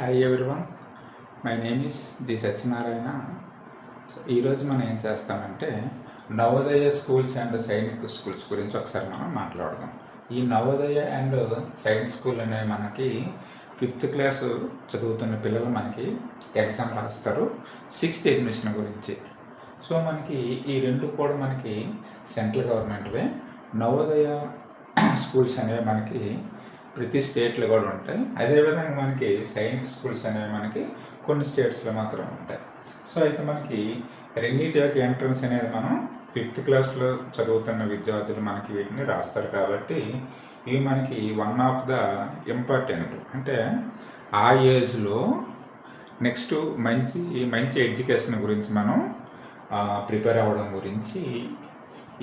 Hi everyone, my name is G Satyanarayana. So ఈరోజు మనం ఏం చేస్తామంటే Navodaya schools and Sainik schools గురించి ఒకసారి మనం మాట్లాడదాం. ఈ నవోదయ అండ్ సైనిక్ స్కూల్ అనేవి మనకి 5th క్లాస్ చదువుతున్న పిల్లలు మనకి ఎగ్జామ్ రాస్తారు 6th అడ్మిషన్ గురించి. సో మనకి ఈ రెండు కూడా మనకి సెంట్రల్ గవర్నమెంట్వే. నవోదయ స్కూల్స్ అనేవి మనకి ప్రతి స్టేట్లో కూడా ఉంటాయి. అదేవిధంగా మనకి సైనిక్ స్కూల్స్ అనేవి మనకి కొన్ని స్టేట్స్లో మాత్రం ఉంటాయి. సో అయితే మనకి రెండింటి యొక్క ఎంట్రన్స్ అనేది మనం 5th క్లాస్లో చదువుతున్న విద్యార్థులు మనకి వీటిని రాస్తారు కాబట్టి ఇవి మనకి వన్ ఆఫ్ ద ఇంపార్టెంట్. అంటే ఆ ఏజ్లో నెక్స్ట్ మంచి ఎడ్యుకేషన్ గురించి మనం ప్రిపేర్ అవ్వడం గురించి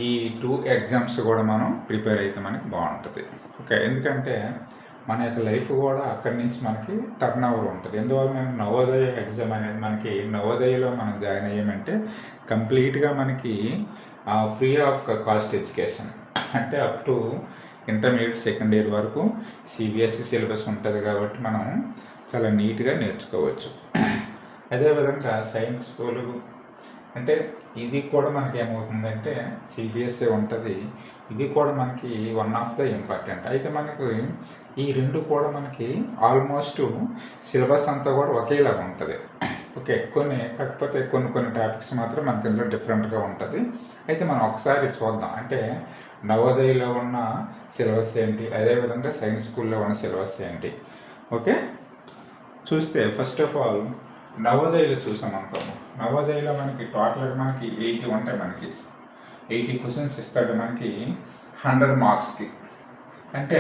ఈ 2 ఎగ్జామ్స్ కూడా మనం ప్రిపేర్ అయితే మనకి బాగుంటుంది. ఓకే, ఎందుకంటే మన యొక్క లైఫ్ కూడా అక్కడి నుంచి మనకి టర్న్ ఓవర్ ఉంటుంది. ఎందువల్ల నవోదయ ఎగ్జామ్ అనేది మనకి నవోదయలో మనం జాయిన్ అయ్యామంటే కంప్లీట్గా మనకి ఫ్రీ ఆఫ్ కాస్ట్ ఎడ్యుకేషన్, అంటే up to intermediate second year వరకు సిబిఎస్ఈ సిలబస్ ఉంటుంది కాబట్టి మనం చాలా నీట్గా నేర్చుకోవచ్చు. అదేవిధంగా సైనిక్ స్కూలు అంటే ఇది కూడా మనకి ఏమవుతుందంటే సిబిఎస్ఈ ఉంటుంది, ఇది కూడా మనకి వన్ ఆఫ్ ద ఇంపార్టెంట్. అయితే మనకి ఈ రెండు కూడా మనకి ఆల్మోస్ట్ సిలబస్ అంతా కూడా ఒకేలాగా ఉంటుంది. ఓకే, కాకపోతే కొన్ని టాపిక్స్ మాత్రం మనకి ఇందులో డిఫరెంట్గా ఉంటుంది. అయితే మనం ఒకసారి చూద్దాం, అంటే నవోదయలో ఉన్న సిలబస్ ఏంటి, అదేవిధంగా సైన్స్ స్కూల్లో ఉన్న సిలబస్ ఏంటి. ఓకే, చూస్తే ఫస్ట్ ఆఫ్ ఆల్ నవోదయలో చూసాం అనుకో. నవోదయలో మనకి టోటల్గా మనకి 80 ఉంటాయి. మనకి 80 క్వశ్చన్స్ ఇస్తాడు మనకి 100 మార్క్స్కి. అంటే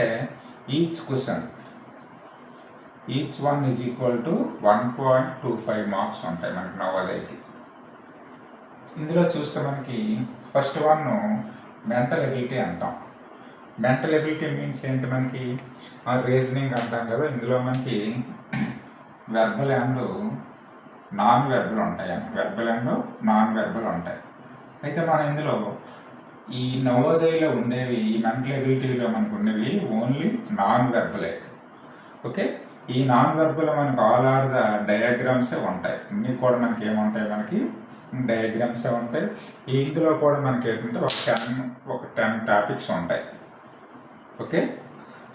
each question each one is equal to 1.25 marks ఉంటాయి మనకి నవోదయకి. ఇందులో చూస్తే మనకి ఫస్ట్ వన్ మెంటల్ ఎబిలిటీ అంటాం. మెంటల్ ఎబిలిటీ మీన్స్ ఏంటి, మనకి రీజనింగ్ అంటాం కదా. ఇందులో మనకి వెర్బల్ అండ్ నాన్ వెర్బల్ ఉంటాయి. వెర్బల్ అండ్ నాన్ వెర్బల్ ఉంటాయి. అయితే మనం ఇందులో ఈ నవోదయలో ఉండేవి, ఈ మెంటల్ ఎబిలిటీలో మనకు ఉండేవి ఓన్లీ నాన్ వెర్బలే. ఓకే, ఈ నాన్ వెర్బల్ మనకు ఆల్ ఆర్ ద డయాగ్రామ్సే ఉంటాయి. ఇన్ని కూడా మనకి ఏముంటాయి, మనకి డయాగ్రామ్సే ఉంటాయి. ఇందులో కూడా మనకి ఏంటంటే ఒక 10 టాపిక్స్ ఉంటాయి. ఓకే,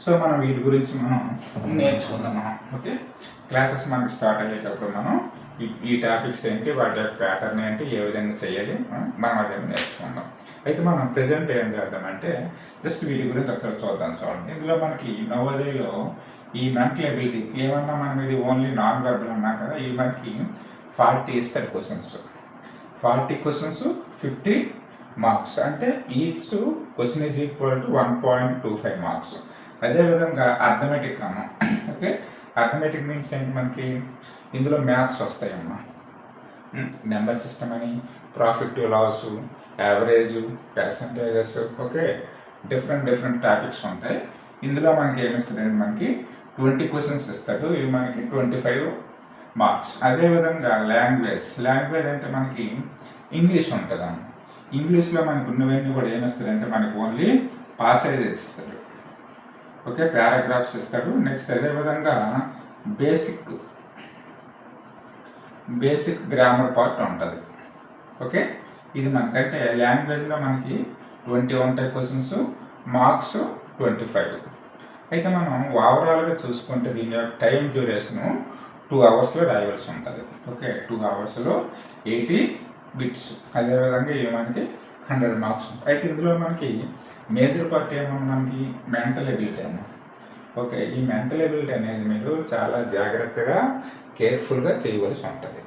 సో మనం వీటి గురించి మనం నేర్చుకుందాం. ఓకే, క్లాసెస్ మనకి స్టార్ట్ అయ్యేటప్పుడు మనం ఈ టాపిక్స్ ఏంటి, వాటి యొక్క ప్యాటర్న్ ఏంటి, ఏ విధంగా చేయాలి మనం అదే నేర్చుకుందాం. అయితే మనం ప్రెజెంట్ ఏం చేద్దామంటే జస్ట్ వీటి గురించి ఒకసారి చూడండి. ఇందులో మనకి నవోదయలో ఈ మెంటల్ ఎబిలిటీ ఏమన్నా మనం ఇది ఓన్లీ నాన్ వెర్బల్ అన్నాం కదా. ఇవి మనకి 40 ఇస్తారు క్వశ్చన్స్. 40 questions 50 marks. అంటే each question is equal to 1.25 marks. అదేవిధంగా అర్థమెటిక్ అన్నాం. ఓకే, అర్థమెటిక్ మీన్స్ ఏంటి, మనకి ఇందులో మ్యాథ్స్ వస్తాయమ్మా. నెంబర్ సిస్టమ్ అని, profit loss, average, percentages. Okay, different topics ఉంటాయి. ఇందులో మనకి ఏమిస్తాడంటే మనకి 20 క్వశ్చన్స్ ఇస్తాడు. ఇవి మనకి 25 మార్క్స్. అదేవిధంగా లాంగ్వేజ్ అంటే మనకి ఇంగ్లీష్ ఉంటుందమ్మా. ఇంగ్లీష్లో మనకు ఉన్నవన్నీ కూడా ఏమిస్తాడంటే మనకి ఓన్లీ పాసేజెస్ ఇస్తాడు. ఓకే, పారాగ్రాఫ్స్ ఇస్తాడు. నెక్స్ట్ అదేవిధంగా బేసిక్ గ్రామర్ పార్ట్ ఉంటుంది. ఓకే, ఇది మనకంటే లాంగ్వేజ్లో మనకి 20 ఉంటాయి క్వశ్చన్స్, మార్క్స్ 25. అయితే మనం ఓవరాల్గా చూసుకుంటే దీని యొక్క టైం డ్యూరేషను 2 అవర్స్లో రాయవలసి ఉంటుంది. ఓకే, 2 అవర్స్లో 80 బిట్స్. అదేవిధంగా ఇవి మనకి 100 మార్క్స్. అయితే ఇందులో మనకి మేజర్ పార్ట్ ఏమన్నా మనకి మెంటల్ ఎబిలిటీ అన్న. ఓకే, ఈ మెంటల్ ఎబిలిటీ అనేది మీరు చాలా జాగ్రత్తగా కేర్ఫుల్గా చేయవలసి ఉంటుంది.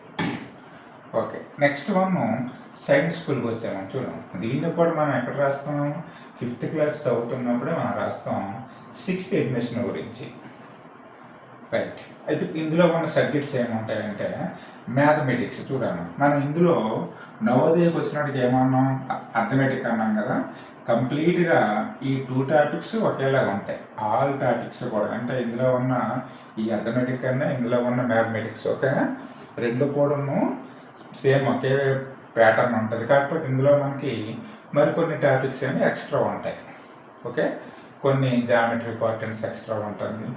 ఓకే, నెక్స్ట్ వన్ సైన్స్ స్కూల్కి వచ్చాము. చూడం, దీన్ని కూడా మనం ఎక్కడ రాస్తాం, 5th క్లాస్ చదువుతున్నప్పుడే మనం రాస్తాం 6th అడ్మిషన్ గురించి. రైట్, అయితే ఇందులో ఉన్న సబ్జెక్ట్స్ ఏముంటాయంటే మ్యాథమెటిక్స్. చూడండి, మనం ఇందులో నవోదయకు వచ్చినట్టుగా ఏమన్నాం, అర్థమెటిక్ అన్నాం కదా. కంప్లీట్గా ఈ 2 టాపిక్స్ ఒకేలాగా ఉంటాయి. ఆల్ టాపిక్స్ కూడా, అంటే ఇందులో ఉన్న ఈ అర్థమెటిక్ అన్నా ఇందులో ఉన్న మ్యాథమెటిక్స్ ఓకేనా, రెండు కూడాను సేమ్ ఒకే ప్యాటర్న్ ఉంటుంది. కాకపోతే ఇందులో మనకి మరికొన్ని టాపిక్స్ ఏమి ఎక్స్ట్రా ఉంటాయి. ఓకే, కొన్ని జామెట్రీ ఇంపార్టెన్స్ ఎక్స్ట్రా ఉంటుంది.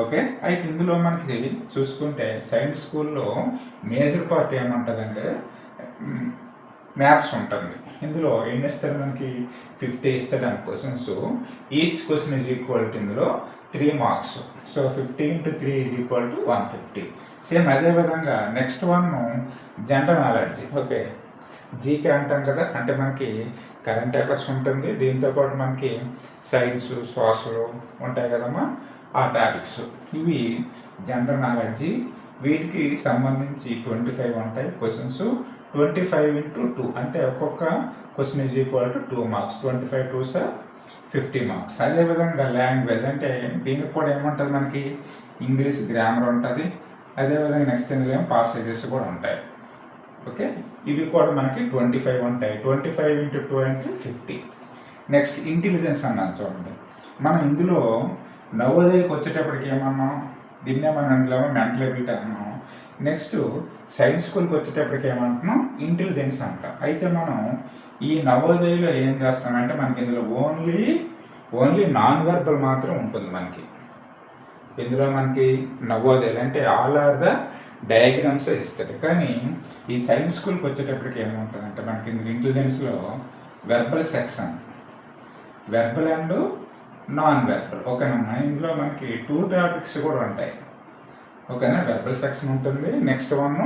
ఓకే. అయితే ఇందులో మనకి చూసుకుంటే సైన్స్ స్కూల్లో మేజర్ పార్ట్ ఏముంటుందంటే మ్యాథ్స్ ఉంటుంది. ఇందులో ఎన్ని ఇస్తారు మనకి 50 ఇస్తాడు అని questions. Each question is equal to ఇందులో 3 marks. So 50 × 3 is equal to 150. Same అదేవిధంగా next one general knowledge. Okay, GK అంటాం కదా, అంటే మనకి కరెంట్ అఫైర్స్ ఉంటుంది, దీంతోపాటు మనకి సైన్స్ సోషల్ ఉంటాయి కదమ్మా, ఆ టాపిక్స్. ఇవి జనరల్ నాలెడ్జి. వీటికి సంబంధించి 25 ఉంటాయి క్వశ్చన్స్. 25 × 2 అంటే ఒక్కొక్క question is equal to 2 marks. 25 2s 50 marks. అదేవిధంగా లాంగ్వేజ్ అంటే దీనికి కూడా ఏముంటుంది మనకి ఇంగ్లీష్ గ్రామర్ ఉంటుంది. అదేవిధంగా నెక్స్ట్ ఇందులో పాసేజెస్ కూడా ఉంటాయి. ఓకే, ఇవి కూడా మనకి 25 ఉంటాయి. 25 × 2 అంటే 50. నెక్స్ట్ ఇంటెలిజెన్స్ అన్నాను చూడండి. మనం ఇందులో నవోదయకి వచ్చేటప్పటికి ఏమన్నాం, దీన్నే మనం ఇందులో మెంటల్ ఎబిలిటీ అన్నాం. నెక్స్ట్ సైన్స్ స్కూల్కి వచ్చేటప్పటికి ఏమంటున్నాం, ఇంటెలిజెన్స్ అంట. అయితే మనం ఈ నవోదయలో ఏం చేస్తామంటే మనకి ఇందులో ఓన్లీ నాన్ వెర్బల్ మాత్రం ఉంటుంది మనకి. ఇందులో మనకి నవోదయలు అంటే ఆల్ ఆర్ ద డయాగ్రామ్స్ ఇస్తాడు. కానీ ఈ సైన్స్ స్కూల్కి వచ్చేటప్పటికి ఏముంటుందంటే మనకి ఇందులో ఇంటెలిజెన్స్లో verbal section, verbal and non verbal. ఓకేనమ్మా, ఇందులో మనకి 2 టాపిక్స్ కూడా ఉంటాయి. ఓకేనా, వెర్బల్ సెక్షన్ ఉంటుంది, next one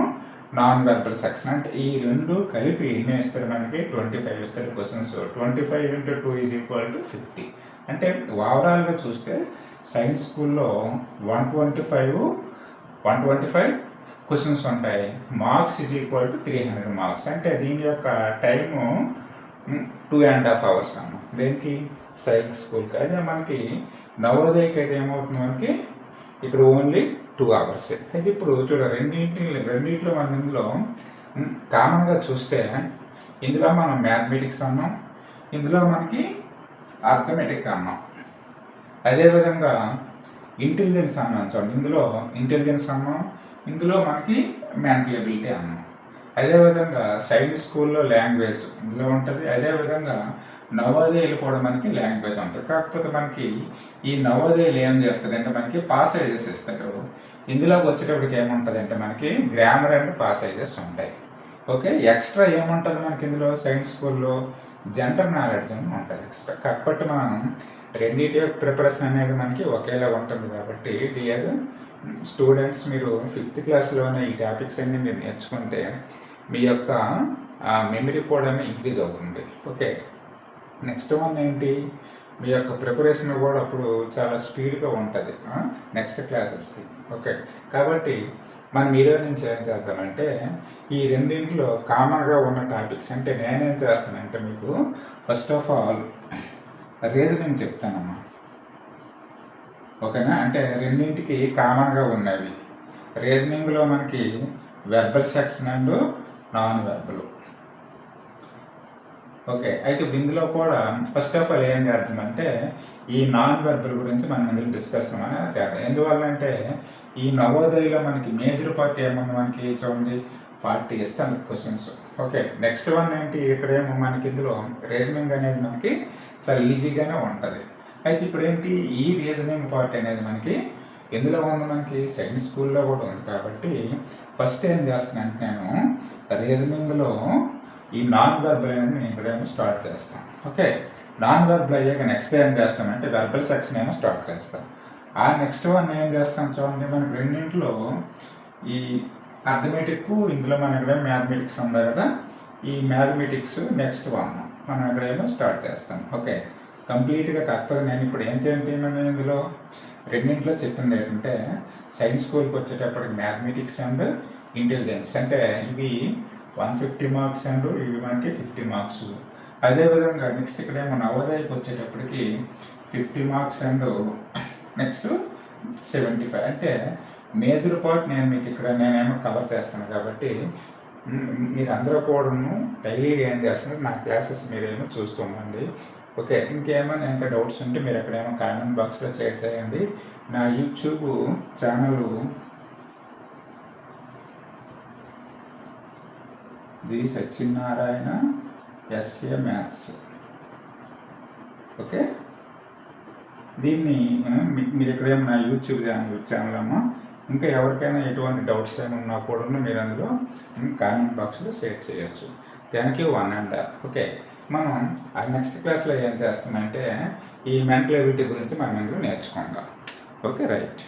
non verbal section. అంటే ఈ రెండు కలిపి ఎన్ని ఇస్తారు మనకి 25 ఇస్తారు క్వశ్చన్స్. 25 × 2 is equal to 50. అంటే ఓవరాల్గా చూస్తే సైన్స్ స్కూల్లో 125 క్వశ్చన్స్ ఉంటాయి. Marks is equal to 300 marks. అంటే దీని యొక్క టైము 2.5 hours అన్న దేనికి, సైన్స్ స్కూల్కి. అదే మనకి నవోదయకి అయితే ఏమవుతుంది మనకి ఇక్కడ ఓన్లీ 2 hours. అయితే ఇప్పుడు చూడ రెండింటిలో మనం ఇందులో కామన్గా చూస్తే ఇందులో మనం మ్యాథమెటిక్స్ అన్నాం, ఇందులో మనకి అర్థమెటిక్ అన్నాం, అదేవిధంగా ఇంటెలిజెన్స్ అన్నాం చూడండి. ఇందులో ఇంటెలిజెన్స్ అన్నాం, ఇందులో మనకి మెంటల్ ఎబిలిటీ అన్నాం. అదేవిధంగా సైన్స్ స్కూల్లో లాంగ్వేజ్ ఇందులో ఉంటుంది. అదేవిధంగా నవోదయలు కూడా మనకి లాంగ్వేజ్ ఉంటుంది. కాకపోతే మనకి ఈ నవోదయలు ఏం చేస్తుందంటే మనకి పాసేజెస్ ఇస్తాడు. ఇందులోకి వచ్చేటప్పటికి ఏముంటుంది అంటే మనకి గ్రామర్ అండ్ పాసేజెస్ ఉంటాయి. ఓకే, ఎక్స్ట్రా ఏముంటుంది మనకి ఇందులో సైన్స్ స్కూల్లో జనరల్ నాలెడ్జ్ అని ఉంటుంది ఎక్స్ట్రా. కాబట్టి మనం రెండింటి యొక్క ప్రిపరేషన్ అనేది మనకి ఒకేలా ఉంటుంది. కాబట్టి డియర్ స్టూడెంట్స్, మీరు 5th క్లాస్లోనే ఈ టాపిక్స్ అన్ని మీరు నేర్చుకుంటే మీ యొక్క మెమరీ కూడా ఇంక్రీజ్ అవుతుంది. ఓకే, నెక్స్ట్ వన్ ఏంటి, మీ యొక్క ప్రిపరేషన్ కూడా అప్పుడు చాలా స్పీడ్గా ఉంటుంది నెక్స్ట్ క్లాసెస్కి. ఓకే, కాబట్టి మనం ఈరోజు నుంచి ఏం చేద్దామంటే ఈ రెండింటిలో కామన్గా ఉన్న టాపిక్స్ అంటే నేనేం చేస్తానంటే మీకు ఫస్ట్ ఆఫ్ ఆల్ రీజనింగ్ చెప్తానమ్మా. ఓకేనా, అంటే రెండింటికి కామన్గా ఉన్నవి. రీజనింగ్లో మనకి verbal section and non verbal. Okay, అయితే ఇందులో కూడా ఫస్ట్ ఆఫ్ ఆల్ ఏం చేద్దామంటే ఈ నాన్ వెర్బల్ గురించి మనం ఇందులో డిస్కషన్ అనేది చేద్దాం. ఎందువల్లంటే ఈ నవోదయలో మనకి మేజర్ పార్ట్ ఏమన్నా మనకి చూడండి 40 ఇస్తాను క్వశ్చన్స్. ఓకే, నెక్స్ట్ వన్ ఏంటి, ఇక్కడేమో మనకి ఇందులో రీజనింగ్ అనేది మనకి చాలా ఈజీగానే ఉంటుంది. అయితే ఇప్పుడు ఏంటి, ఈ రీజనింగ్ పార్ట్ అనేది మనకి ఎందులో ఉంది, మనకి సైన్స్ స్కూల్లో కూడా ఉంది. కాబట్టి ఫస్ట్ ఏం చేస్తానంటే నేను రీజనింగ్లో ఈ నాన్ వెర్బల్ అనేది నేను ఇక్కడేమో స్టార్ట్ చేస్తాను. ఓకే, నాన్ వెర్బల్ అయ్యాక నెక్స్ట్ ఏం చేస్తామంటే వెర్బల్ సెక్షన్ ఏమో స్టార్ట్ చేస్తాం. ఆ నెక్స్ట్ వన్ ఏం చేస్తాం చూడండి, మనకి రెండింటిలో ఈ అర్థమెటిక్, ఇందులో మనం ఇక్కడ మ్యాథమెటిక్స్ ఉంది కదా, ఈ మ్యాథమెటిక్స్ నెక్స్ట్ వన్ మనం ఇక్కడేమో స్టార్ట్ చేస్తాం. ఓకే, కంప్లీట్గా. కాకపోతే నేను ఇప్పుడు ఏం చేయండి, ఇందులో రెండింటిలో చెప్పింది ఏంటంటే సైన్స్ స్కూల్కి వచ్చేటప్పటికి మ్యాథమెటిక్స్ అండ్ ఇంటెలిజెన్స్ అంటే ఇవి 150 మార్క్స్ అండ్ ఇవి మనకి 50 మార్క్స్. అదేవిధంగా నెక్స్ట్ ఇక్కడేమో నవోదయకి వచ్చేటప్పటికి 50 మార్క్స్ అండ్ నెక్స్ట్ 75. అంటే మేజర్ పార్ట్ నేను మీకు ఇక్కడ నేనేమో కవర్ చేస్తాను. కాబట్టి మీరందరూ కూడాను డైలీగా ఏం చేస్తున్నారు, నా క్లాసెస్ మీరేమో చూస్తూ ఉండండి. ఓకే, ఇంకేమైనా ఇంకా డౌట్స్ ఉంటే మీరు ఎక్కడేమో కామెంట్ బాక్స్లో షేర్ చేయండి. నా YouTube channel the Satyanarayana S A maths. Okay, దీన్ని మీరు ఎక్కడేమో నా యూట్యూబ్ ఛానల్ అమ్మా, ఇంకా ఎవరికైనా ఎటువంటి డౌట్స్ ఏమైనా ఉన్నా కూడా మీరు అందులో కామెంట్ బాక్స్లో షేర్ చేయొచ్చు. Thank you one and okay. మనం ఆ నెక్స్ట్ క్లాస్లో ఏం చేస్తామంటే ఈ మెంటల్ ఎబిలిటీ గురించి మనం ఇందులో నేర్చుకుందాం. Okay right.